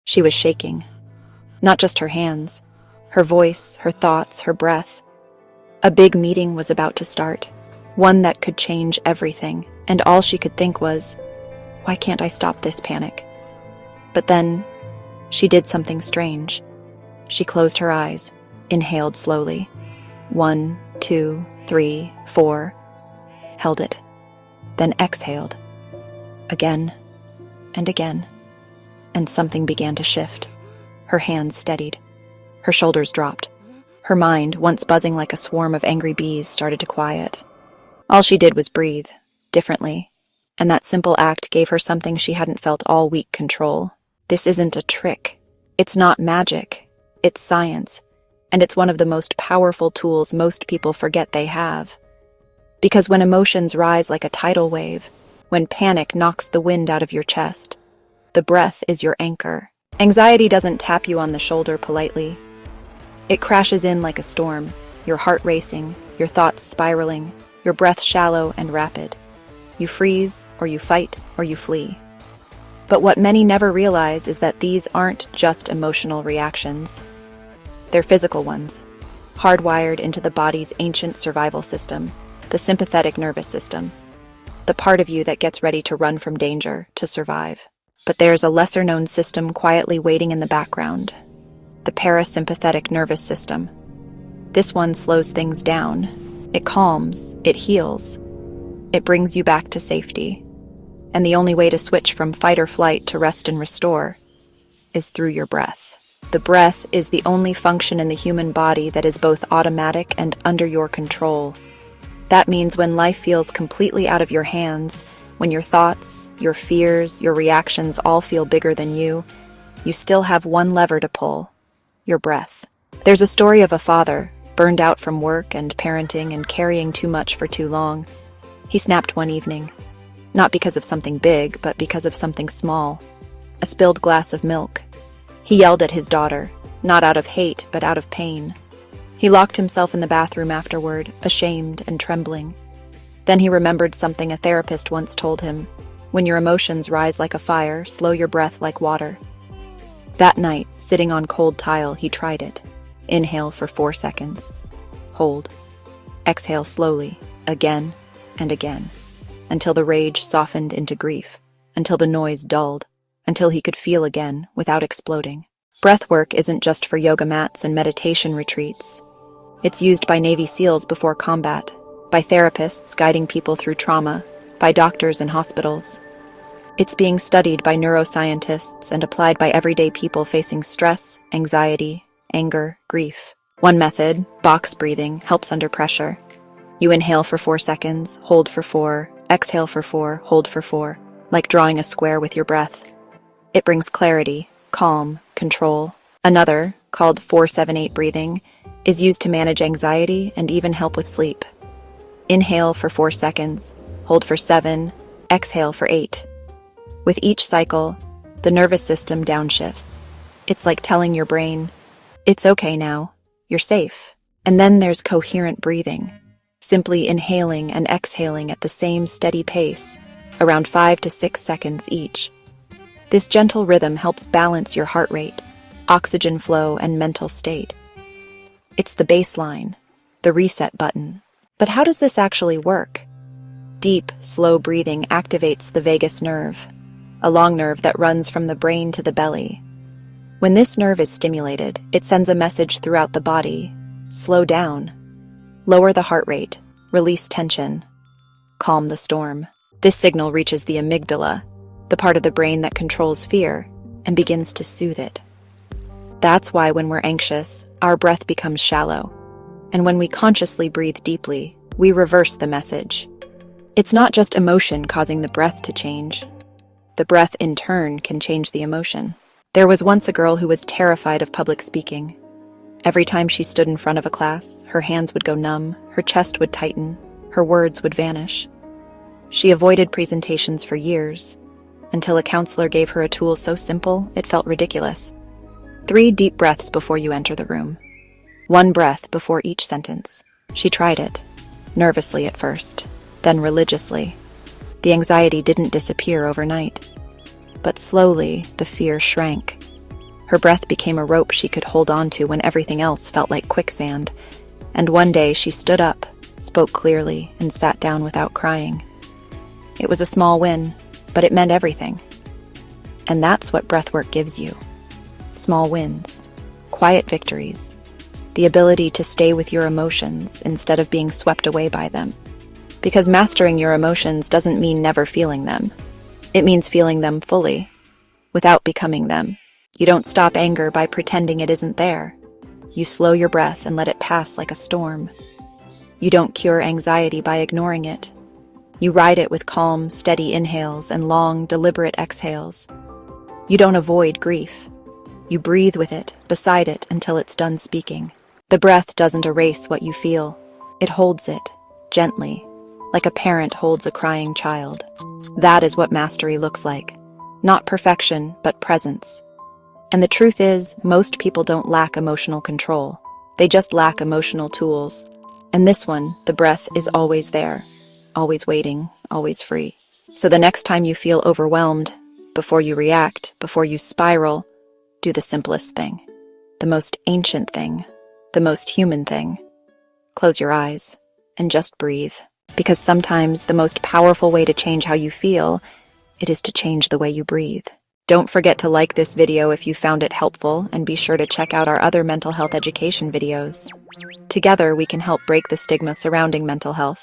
She was shaking. Not just her hands, her voice, her thoughts, her breath. A big meeting was about to start, one that could change everything, and all she could think was, why can't I stop this panic? But then, she did something strange. She closed her eyes, inhaled slowly. 1, 2, 3, 4. Held it. Then exhaled. Again and again. And something began to shift. Her hands steadied. Her shoulders dropped. Her mind, once buzzing like a swarm of angry bees, started to quiet. All she did was breathe, differently, and that simple act gave her something she hadn't felt all week: control. This isn't a trick. It's not magic. It's science, and it's one of the most powerful tools most people forget they have. Because when emotions rise like a tidal wave, when panic knocks the wind out of your chest, the breath is your anchor. Anxiety doesn't tap you on the shoulder politely. It crashes in like a storm, your heart racing, your thoughts spiraling, your breath shallow and rapid. You freeze, or you fight, or you flee. But what many never realize is that these aren't just emotional reactions. They're physical ones, hardwired into the body's ancient survival system, the sympathetic nervous system, the part of you that gets ready to run from danger, to survive. But there's a lesser-known system quietly waiting in the background, the parasympathetic nervous system. This one slows things down. It calms, it heals, it brings you back to safety. And the only way to switch from fight or flight to rest and restore is through your breath. The breath is the only function in the human body that is both automatic and under your control. That means when life feels completely out of your hands, when your thoughts, your fears, your reactions all feel bigger than you still have one lever to pull: your breath. There's a story of a father, burned out from work and parenting and carrying too much for too long. He snapped one evening, not because of something big, but because of something small: a spilled glass of milk. He yelled at his daughter, not out of hate, but out of pain. He locked himself in the bathroom afterward, ashamed and trembling. Then he remembered something a therapist once told him: when your emotions rise like a fire, slow your breath like water. That night, sitting on cold tile, he tried it. Inhale for 4 seconds. Hold. Exhale slowly, again and again, until the rage softened into grief, until the noise dulled, until he could feel again without exploding. Breathwork isn't just for yoga mats and meditation retreats. It's used by Navy SEALs before combat, by therapists guiding people through trauma, by doctors in hospitals. It's being studied by neuroscientists and applied by everyday people facing stress, anxiety, anger, grief. One method, box breathing, helps under pressure. You inhale for 4 seconds, hold for 4, exhale for 4, hold for 4, like drawing a square with your breath. It brings clarity, calm, control. Another, called 4-7-8 breathing, is used to manage anxiety and even help with sleep. Inhale for 4 seconds, hold for 7, exhale for 8. With each cycle, the nervous system downshifts. It's like telling your brain, it's okay now, you're safe. And then there's coherent breathing, simply inhaling and exhaling at the same steady pace, around 5 to 6 seconds each. This gentle rhythm helps balance your heart rate, oxygen flow, and mental state. It's the baseline, the reset button. But how does this actually work? Deep, slow breathing activates the vagus nerve, a long nerve that runs from the brain to the belly. When this nerve is stimulated, it sends a message throughout the body: slow down, lower the heart rate, release tension, calm the storm. This signal reaches the amygdala, the part of the brain that controls fear, and begins to soothe it. That's why when we're anxious, our breath becomes shallow. And when we consciously breathe deeply, we reverse the message. It's not just emotion causing the breath to change. The breath, in turn, can change the emotion. There was once a girl who was terrified of public speaking. Every time she stood in front of a class, her hands would go numb, her chest would tighten, her words would vanish. She avoided presentations for years, until a counselor gave her a tool so simple it felt ridiculous. 3 deep breaths before you enter the room. 1 breath before each sentence. She tried it, nervously at first, then religiously. The anxiety didn't disappear overnight, but slowly the fear shrank. Her breath became a rope she could hold on to when everything else felt like quicksand. And one day she stood up, spoke clearly, and sat down without crying. It was a small win, but it meant everything. And that's what breathwork gives you. Small wins, quiet victories, the ability to stay with your emotions instead of being swept away by them. Because mastering your emotions doesn't mean never feeling them. It means feeling them fully, without becoming them. You don't stop anger by pretending it isn't there. You slow your breath and let it pass like a storm. You don't cure anxiety by ignoring it. You ride it with calm, steady inhales and long, deliberate exhales. You don't avoid grief. You breathe with it, beside it, until it's done speaking. The breath doesn't erase what you feel. It holds it, gently, like a parent holds a crying child. That is what mastery looks like. Not perfection, but presence. And the truth is, most people don't lack emotional control. They just lack emotional tools. And this one, the breath, is always there. Always waiting, always free. So the next time you feel overwhelmed, before you react, before you spiral, do the simplest thing. The most ancient thing. The most human thing. Close your eyes and just breathe. Because sometimes the most powerful way to change how you feel, it is to change the way you breathe. Don't forget to like this video if you found it helpful, and be sure to check out our other mental health education videos. Together, we can help break the stigma surrounding mental health.